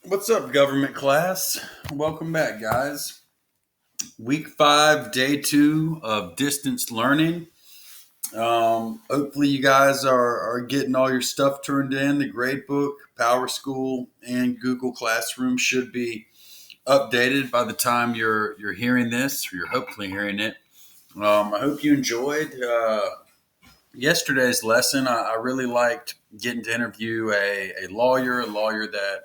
What's up, government class? Welcome back, guys. Week 5, day 2 of distance learning. Hopefully, you guys are getting all your stuff turned in. The gradebook, Power School, and Google Classroom should be updated by the time you're hearing this, or you're hopefully hearing it. I hope you enjoyed yesterday's lesson. I really liked getting to interview a lawyer that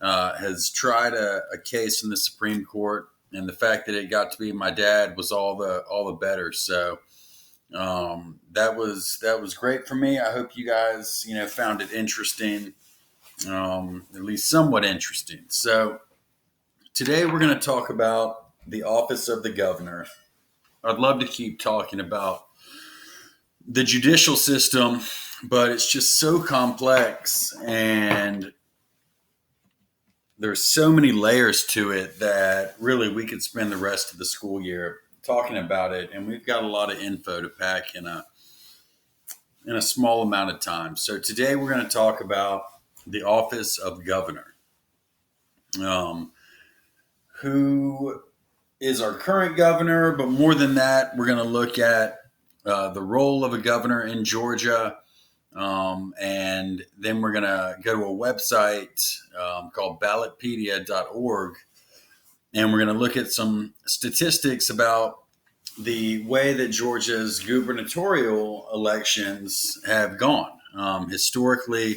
has tried a case in the Supreme Court, and the fact that it got to be my dad was all the better. So that was great for me. I hope you guys found it interesting, at least somewhat interesting. So today we're going to talk about the office of the governor. I'd love to keep talking about the judicial system, but it's just so complex and there's so many layers to it that really we could spend the rest of the school year talking about it, and we've got a lot of info to pack in a small amount of time. So today we're going to talk about the office of governor. Um, who is our current governor? But more than that, we're going to look at the role of a governor in Georgia. And then we're going to go to a website called ballotpedia.org, and we're going to look at some statistics about the way that Georgia's gubernatorial elections have gone historically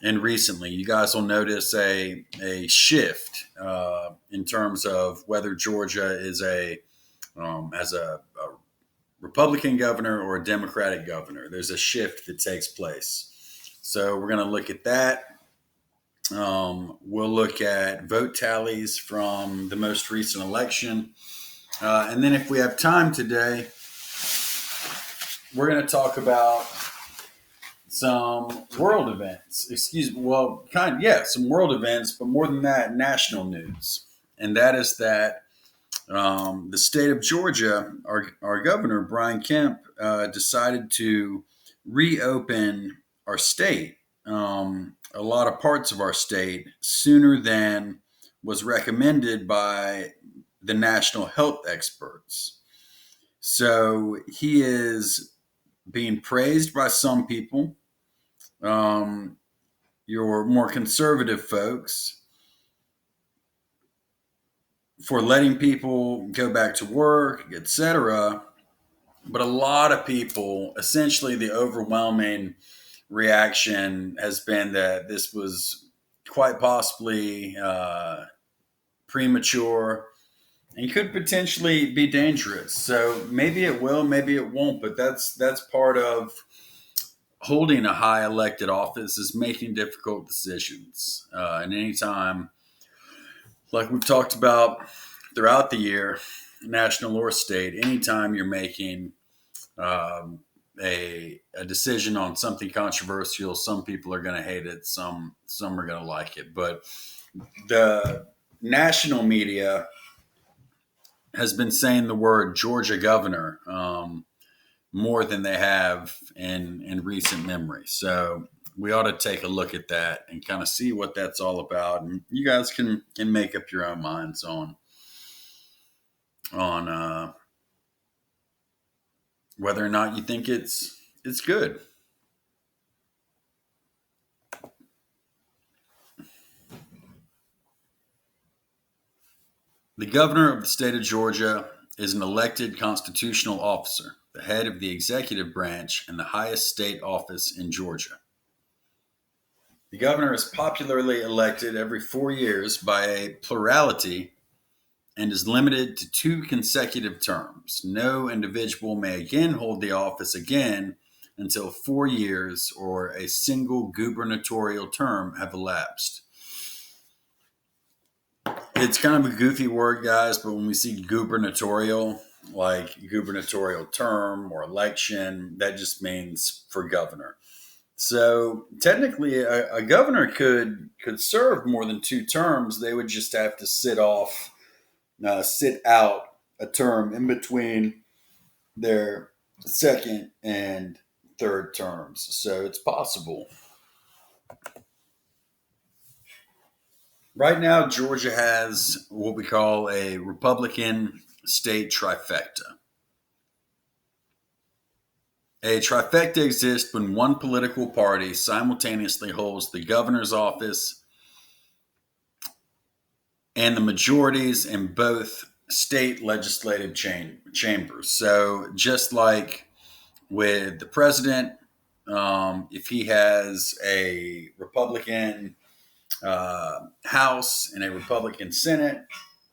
and recently. You guys will notice a shift in terms of whether Georgia is has a Republican governor or a Democratic governor. There's a shift that takes place. So we're going to look at that. We'll look at vote tallies from the most recent election. And then if we have time today, we're going to talk about some world events. Some world events, but more than that, national news. And that is that the state of Georgia, our governor, Brian Kemp, decided to reopen our state, a lot of parts of our state, sooner than was recommended by the national health experts. So he is being praised by some people, um, your more conservative folks, for letting people go back to work, etc. But a lot of people, essentially the overwhelming reaction has been that this was quite possibly premature and could potentially be dangerous. So maybe it will, maybe it won't, but that's part of holding a high elected office is making difficult decisions. And anytime, like we've talked about throughout the year, national or state, anytime you're making um, a decision on something controversial, some people are going to hate it, some are going to like it. But the national media has been saying the word Georgia governor more than they have in recent memory. So we ought to take a look at that and kind of see what that's all about. And you guys can make up your own minds on whether or not you think it's good. The governor of the state of Georgia is an elected constitutional officer, the head of the executive branch and the highest state office in Georgia. The governor is popularly elected every 4 years by a plurality and is limited to 2 consecutive terms. No individual may again hold the office again until 4 years or a single gubernatorial term have elapsed. It's kind of a goofy word, guys, but when we see gubernatorial, like gubernatorial term or election, that just means for governor. So technically, a governor could serve more than 2 terms. They would just have to sit out a term in between their second and third terms. So it's possible. Right now, Georgia has what we call a Republican state trifecta. A trifecta exists when one political party simultaneously holds the governor's office and the majorities in both state legislative chambers. So, just like with the president, if he has a Republican House and a Republican Senate,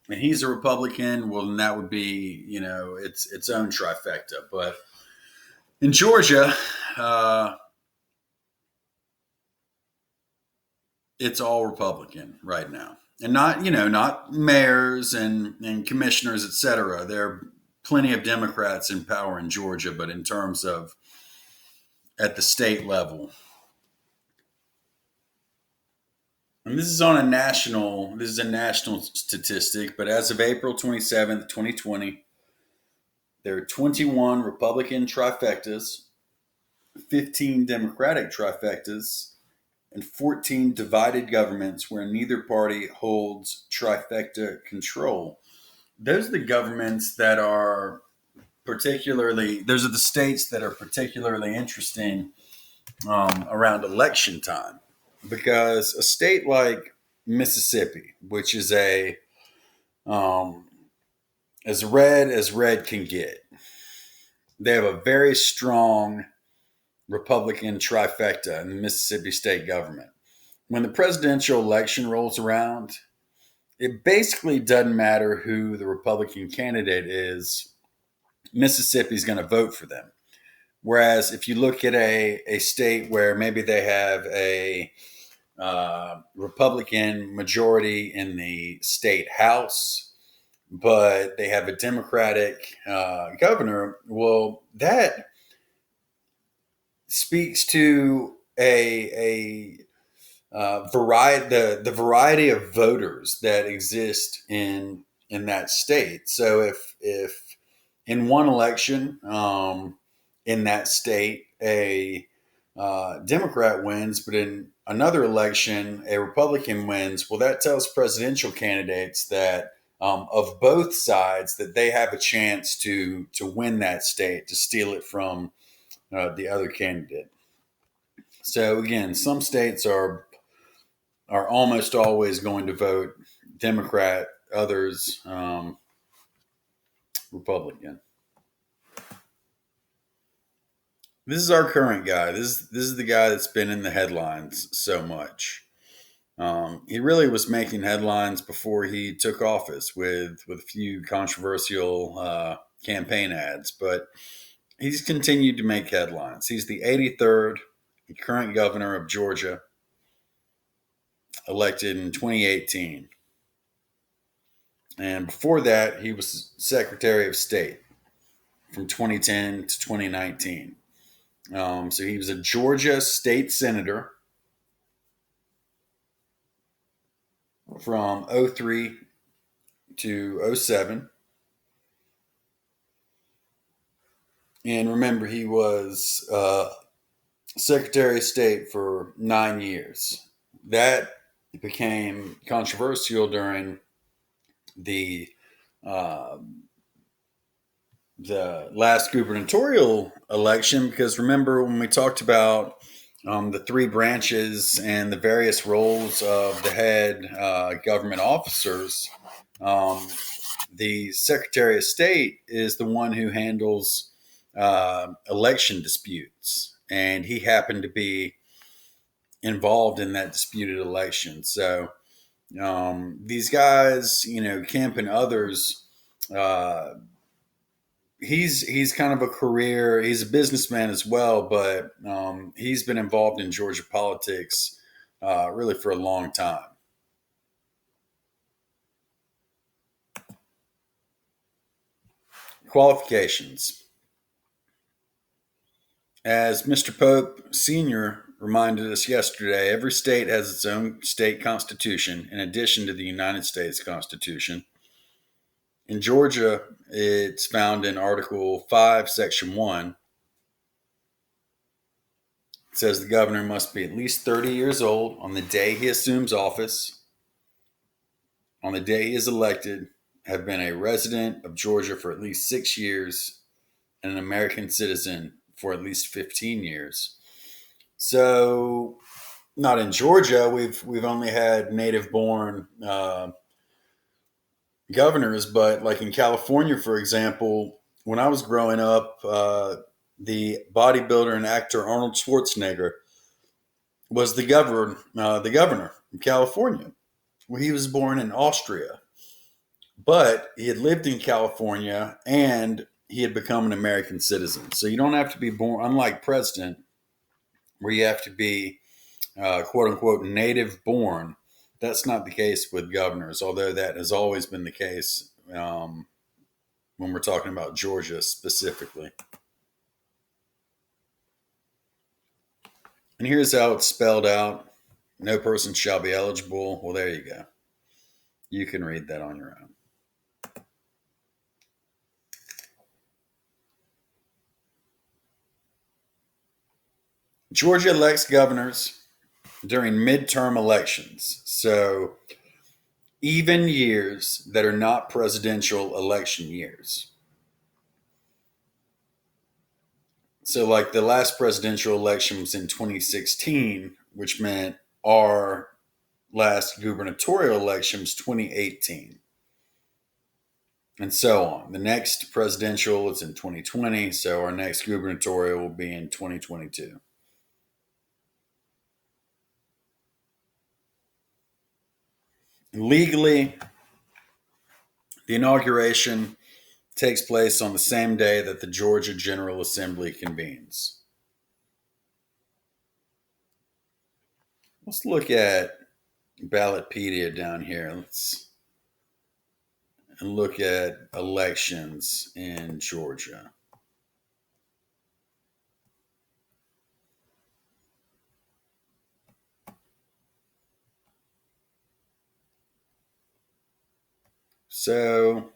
and he's a Republican, well, then that would be, its own trifecta. But in Georgia, uh, it's all Republican right now, and not not mayors and commissioners, et cetera. There are plenty of Democrats in power in Georgia, but in terms of at the state level, and this is a national statistic, but as of April 27th, 2020, there are 21 Republican trifectas, 15 Democratic trifectas, and 14 divided governments where neither party holds trifecta control. Those are the governments that are those are the states that are particularly interesting around election time, because a state like Mississippi, which is um, as red can get, they have a very strong Republican trifecta in the Mississippi state government. When the presidential election rolls around, it basically doesn't matter who the Republican candidate is. Mississippi's going to vote for them. Whereas if you look at a state where maybe they have a Republican majority in the state house, but they have a Democratic governor, well, that speaks to a variety the variety of voters that exist in that state. So if in one election in that state a Democrat wins, but in another election a Republican wins, well, that tells presidential candidates that of both sides that they have a chance to win that state, to steal it from the other candidate. So again, some states are almost always going to vote Democrat, others Republican. This is our current guy. This is the guy that's been in the headlines so much. He really was making headlines before he took office with a few controversial campaign ads, but he's continued to make headlines. He's the 83rd current governor of Georgia, elected in 2018. And before that, he was Secretary of State from 2010 to 2019. So he was a Georgia state senator from '03 to '07. And remember, he was Secretary of State for 9 years. That became controversial during the uh, the last gubernatorial election, because remember when we talked about the three branches and the various roles of the head government officers, um, the Secretary of State is the one who handles election disputes, and he happened to be involved in that disputed election. So these guys, Kemp and others, uh, he's kind of a career. He's a businessman as well, but he's been involved in Georgia politics really for a long time. Qualifications. As Mr. Pope Sr. reminded us yesterday, every state has its own state constitution in addition to the United States Constitution. In Georgia, it's found in Article 5, Section 1. It says the governor must be at least 30 years old on the day he assumes office. on the day he is elected, have been a resident of Georgia for at least 6 years and an American citizen for at least 15 years. So, not in Georgia. We've only had native born governors, but like in California, for example, when I was growing up, the bodybuilder and actor Arnold Schwarzenegger was the governor of California. Well, he was born in Austria, but he had lived in California and he had become an American citizen. So you don't have to be born, unlike president, where you have to be quote unquote native born. That's not the case with governors, although that has always been the case when we're talking about Georgia specifically. And here's how it's spelled out: no person shall be eligible. Well, there you go. You can read that on your own. Georgia elects governors during midterm elections. So even years that are not presidential election years. So, like the last presidential election was in 2016, which meant our last gubernatorial election was 2018, and so on. The next presidential is in 2020, so our next gubernatorial will be in 2022. Legally, the inauguration takes place on the same day that the Georgia General Assembly convenes. Let's look at Ballotpedia down here. Let's and look at elections in Georgia. So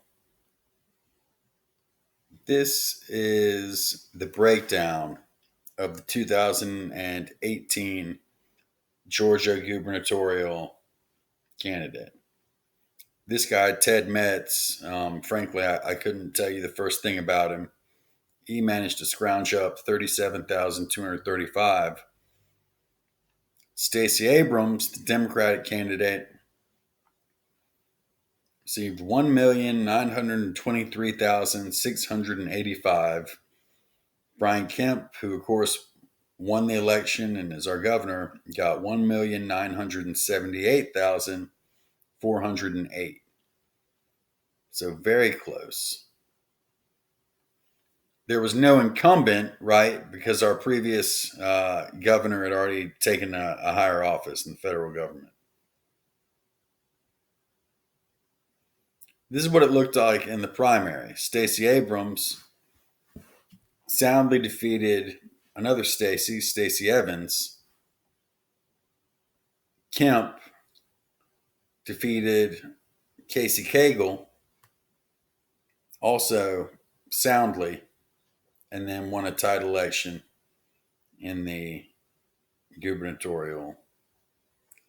this is the breakdown of the 2018 Georgia gubernatorial candidate. This guy, Ted Metz, frankly, I couldn't tell you the first thing about him. He managed to scrounge up 37,235. Stacey Abrams, the Democratic candidate, received 1,923,685. Brian Kemp, who of course won the election and is our governor, got 1,978,408. So very close. There was no incumbent, right? Because our previous governor had already taken a higher office in the federal government. This is what it looked like in the primary. Stacey Abrams soundly defeated another Stacey Evans. Kemp defeated Casey Cagle, also soundly, and then won a tied election in the gubernatorial.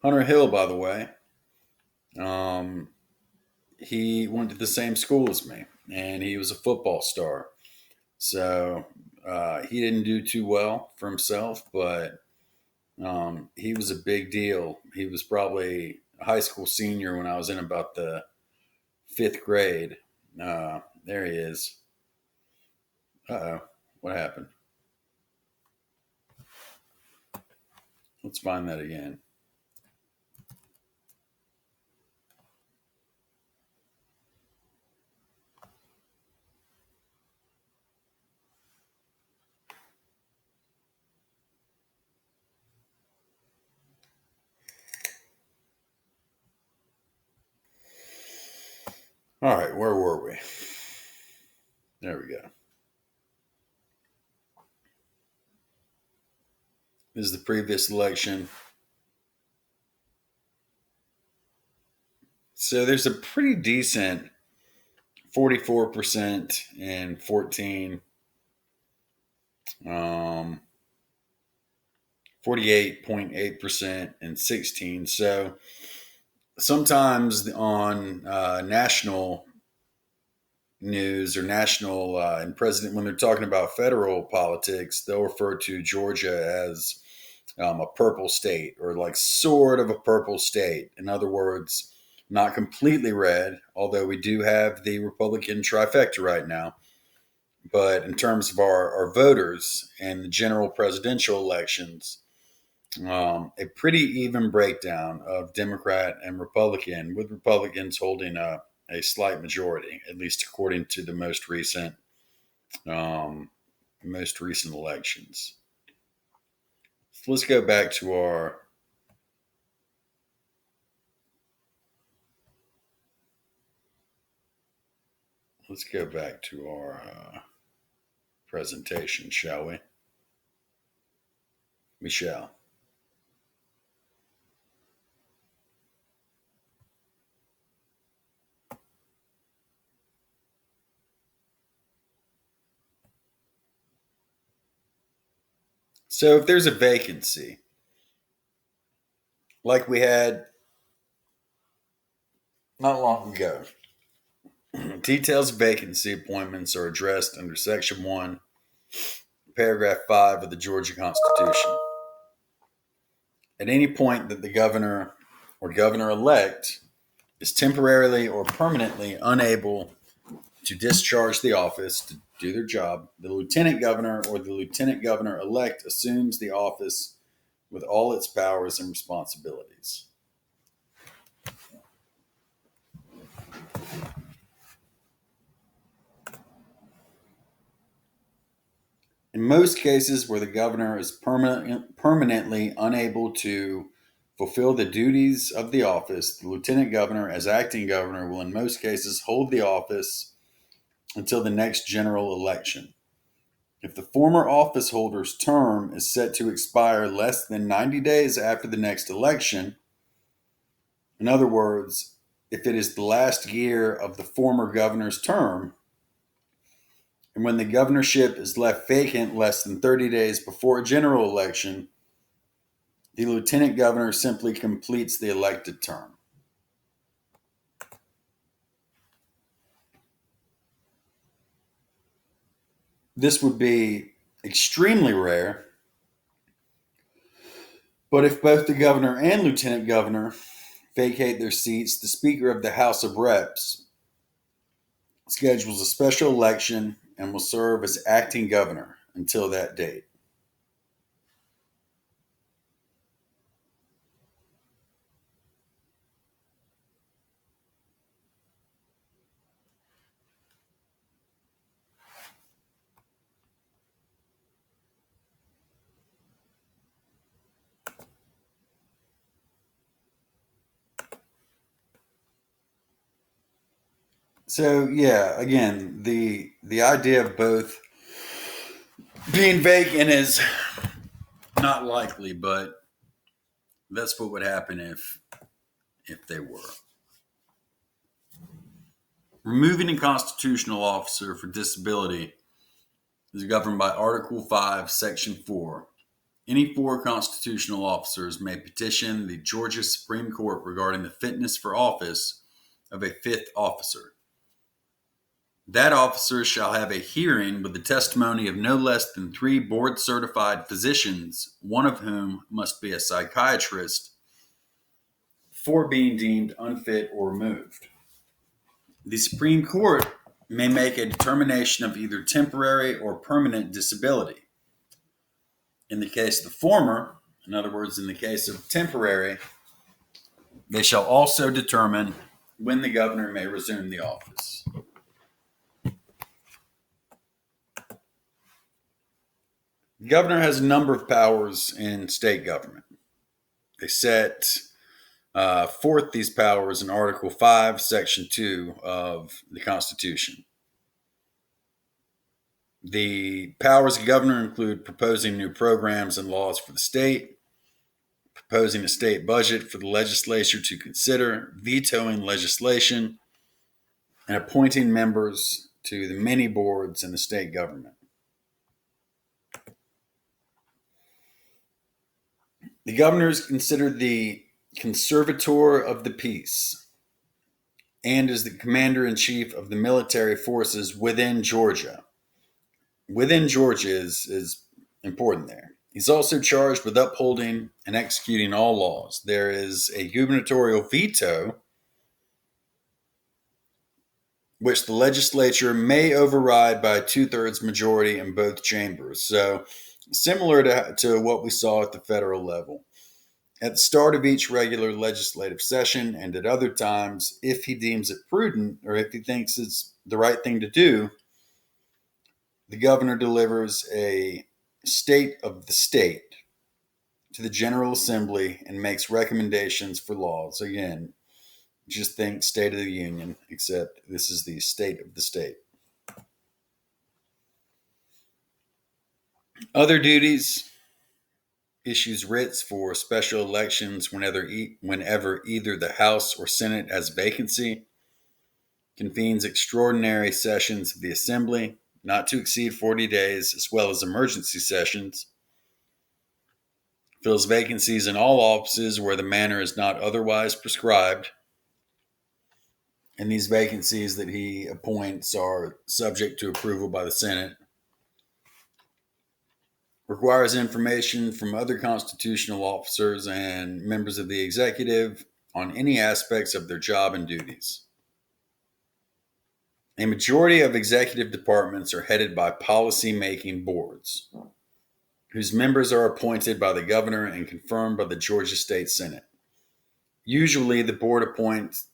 Hunter Hill, by the way, he went to the same school as me, and he was a football star. So he didn't do too well for himself, but he was a big deal. He was probably a high school senior when I was in about the fifth grade. There he is. Uh-oh. What happened? Let's find that again. All right, where were we? There we go. This is the previous election. So there's a pretty decent 44% in 14, 48.8% in 16. So Sometimes on national news or national and president, when they're talking about federal politics, they'll refer to Georgia as a purple state, or like sort of a purple state. In other words, not completely red, although we do have the Republican trifecta right now. But in terms of our voters and the general presidential elections, a pretty even breakdown of Democrat and Republican, with Republicans holding a slight majority, at least according to the um, most recent elections. So let's go back to our presentation, shall we? We shall. So if there's a vacancy, like we had not long ago, details of vacancy appointments are addressed under Section 1, Paragraph 5 of the Georgia Constitution. At any point that the governor or governor elect is temporarily or permanently unable to discharge the office to do their job, the lieutenant governor or the lieutenant governor elect assumes the office with all its powers and responsibilities. In most cases where the governor is permanently unable to fulfill the duties of the office, the lieutenant governor, as acting governor, will in most cases hold the office until the next general election. If the former office holder's term is set to expire less than 90 days after the next election, in other words, if it is the last year of the former governor's term, and when the governorship is left vacant less than 30 days before a general election, the lieutenant governor simply completes the elected term. This would be extremely rare, but if both the governor and lieutenant governor vacate their seats, the Speaker of the House of Reps schedules a special election and will serve as acting governor until that date. So yeah, again, the idea of both being vacant is not likely, but that's what would happen if they were. Removing a constitutional officer for disability is governed by Article 5, Section 4. Any four constitutional officers may petition the Georgia Supreme Court regarding the fitness for office of a fifth officer. That officer shall have a hearing with the testimony of no less than three board certified physicians, one of whom must be a psychiatrist, for being deemed unfit or removed. The Supreme Court may make a determination of either temporary or permanent disability. In the case of the former, in other words, in the case of temporary, they shall also determine when the governor may resume the office. The governor has a number of powers in state government. They set forth these powers in Article 5, Section 2 of the Constitution. The powers of the governor include proposing new programs and laws for the state, proposing a state budget for the legislature to consider, vetoing legislation, and appointing members to the many boards in the state government. The governor is considered the conservator of the peace, and is the commander in chief of the military forces within Georgia. Within Georgia is important there. He's also charged with upholding and executing all laws. There is a gubernatorial veto, which the legislature may override by a 2/3 majority in both chambers. So, similar to what we saw at the federal level. At the start of each regular legislative session and at other times, if he deems it prudent or if he thinks it's the right thing to do, the governor delivers a state of the state to the General Assembly and makes recommendations for laws. Again, just think State of the Union, except this is the state of the state. Other duties: issues writs for special elections whenever either the House or Senate has vacancy, convenes extraordinary sessions of the Assembly, not to exceed 40 days, as well as emergency sessions, fills vacancies in all offices where the manner is not otherwise prescribed, and these vacancies that he appoints are subject to approval by the Senate, requires information from other constitutional officers and members of the executive on any aspects of their job and duties. A majority of executive departments are headed by policy-making boards, whose members are appointed by the governor and confirmed by the Georgia State Senate. Usually, the board appoints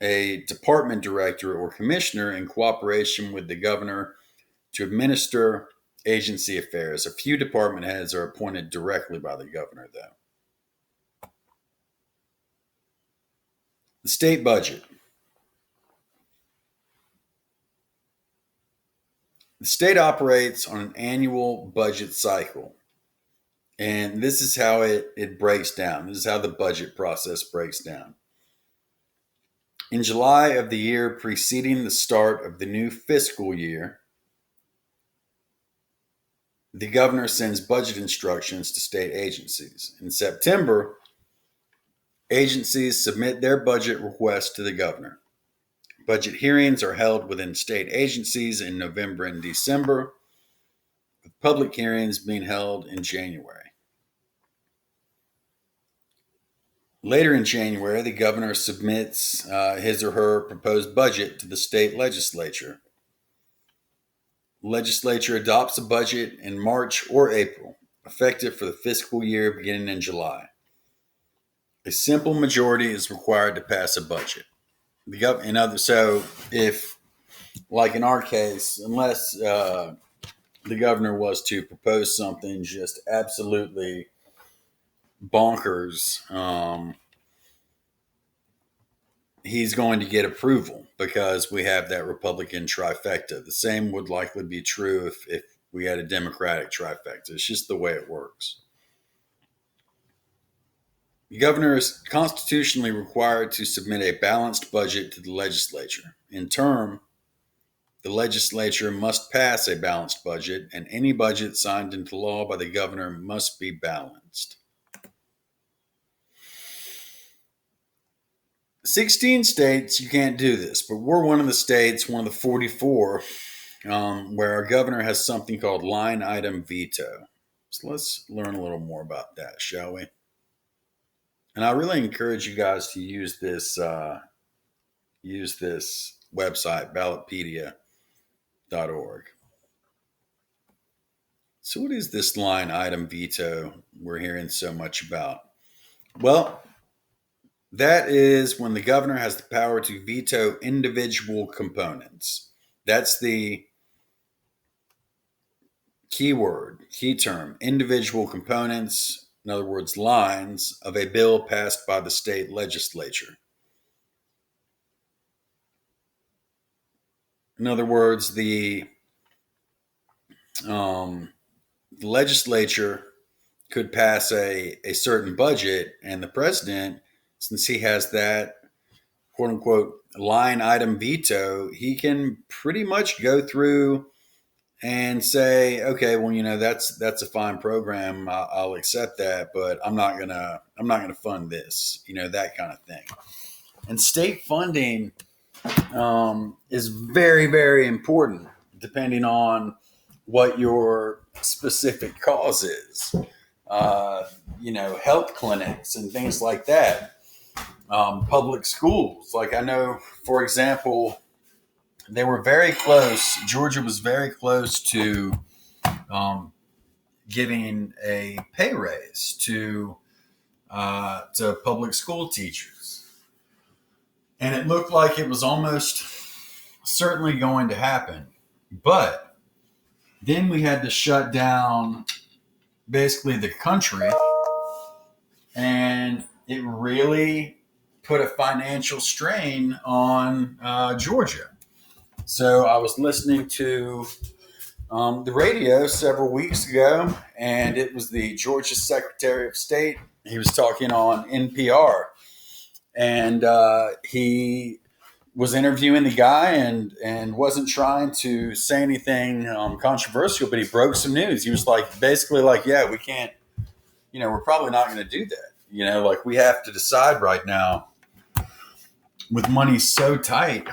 a department director or commissioner in cooperation with the governor to administer agency affairs. A few department heads are appointed directly by the governor, though. The state budget. The state operates on an annual budget cycle, and this is how it breaks down. This is how the budget process breaks down. In July of the year preceding the start of the new fiscal year, the governor sends budget instructions to state agencies. In September, agencies submit their budget requests to the governor. Budget hearings are held within state agencies in November and December, with public hearings being held in January. Later in January, the governor submits his or her proposed budget to the state legislature. The legislature adopts a budget in March or April, effective for the fiscal year beginning in July. A simple majority is required to pass a budget. So, if, like in our case, unless the governor was to propose something just absolutely bonkers, he's going to get approval because we have that Republican trifecta. The same would likely be true if we had a Democratic trifecta. It's just the way it works. The governor is constitutionally required to submit a balanced budget to the legislature. In turn, the legislature must pass a balanced budget, and any budget signed into law by the governor must be balanced. 16 states, you can't do this, but we're one of the states, one of the 44, where our governor has something called line item veto. So let's learn a little more about that, shall we? And I really encourage you guys to use this website, ballotpedia.org. So what is this line item veto we're hearing so much about? Well, that is when the governor has the power to veto individual components. That's the key term, individual components, in other words, lines of a bill passed by the state legislature. In other words, the legislature could pass a certain budget, and the president, since he has that quote unquote line item veto, he can pretty much go through and say, okay, well, that's a fine program. I'll accept that, but I'm not gonna fund this. That kind of thing. And state funding is very, very important, depending on what your specific cause is. Uh, Health clinics and things like that. Public schools, like I know, for example, they were very close. Georgia was very close to um, giving a pay raise to public school teachers, and it looked like it was almost certainly going to happen. But then we had to shut down basically the country, and it really put a financial strain on Georgia. So I was listening to the radio several weeks ago, and it was the Georgia Secretary of State. He was talking on NPR, and he was interviewing the guy and wasn't trying to say anything controversial, but he broke some news. He was like, basically like, yeah, we can't, we're probably not going to do that. Like we have to decide right now with money so tight,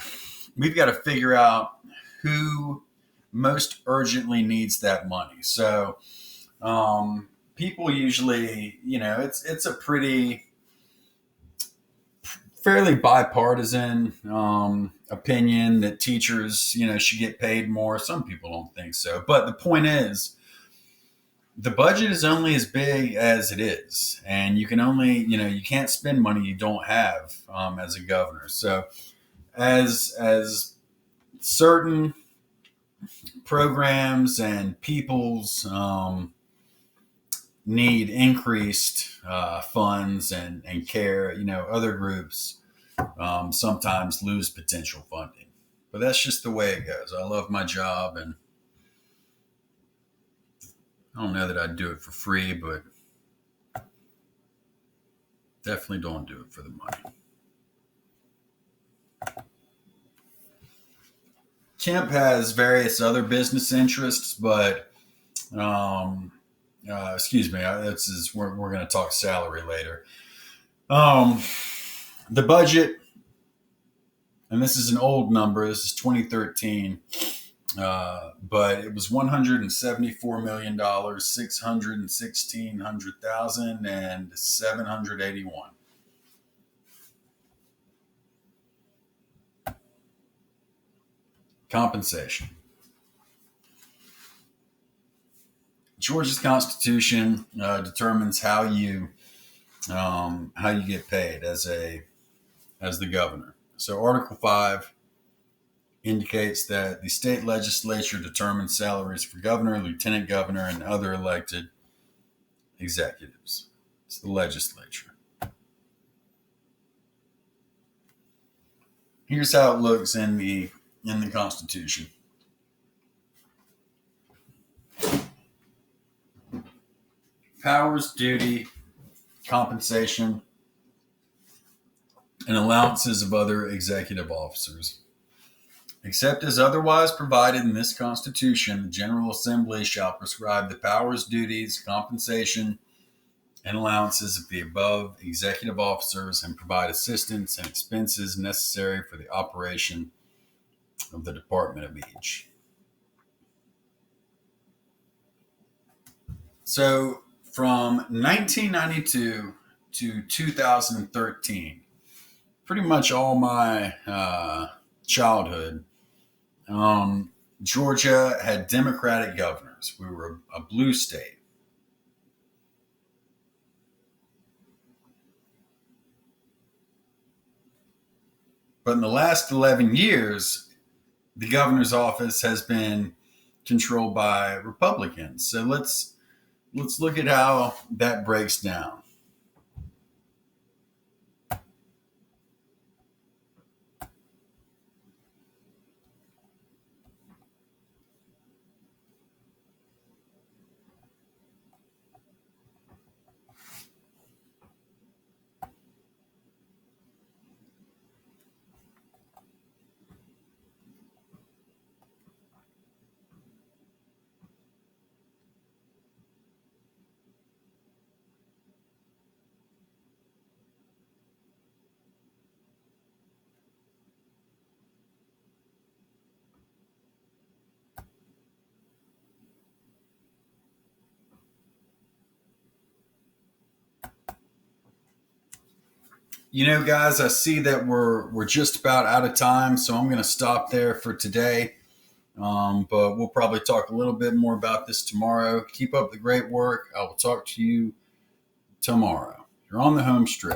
we've got to figure out who most urgently needs that money. So people usually, it's a pretty fairly bipartisan opinion that teachers, should get paid more. Some people don't think so, but the point is, the budget is only as big as it is, and you can only, you can't spend money you don't have as a governor. So, as certain programs and people's need increased funds and care, other groups sometimes lose potential funding. But that's just the way it goes. I love my job, and I don't know that I'd do it for free, but definitely don't do it for the money. Kemp has various other business interests, but excuse me, we're going to talk salary later. Um, the budget, and this is an old number. This is 2013, but it was $174,000,000, 616,000, and 781. Compensation. Georgia's Constitution determines how you get paid as the governor. So Article 5 indicates that the state legislature determines salaries for governor, lieutenant governor, and other elected executives. It's the legislature. Here's how it looks in the Constitution. Powers, duty, compensation, and allowances of other executive officers. Except as otherwise provided in this Constitution, the General Assembly shall prescribe the powers, duties, compensation, and allowances of the above executive officers and provide assistance and expenses necessary for the operation of the department of each. So from 1992 to 2013, pretty much all my childhood, Georgia had Democratic governors. We were a blue state. But in the last 11 years, the governor's office has been controlled by Republicans. So let's look at how that breaks down. You know, guys, I see that we're just about out of time, so I'm going to stop there for today. But we'll probably talk a little bit more about this tomorrow. Keep up the great work. I will talk to you tomorrow. You're on the home stretch.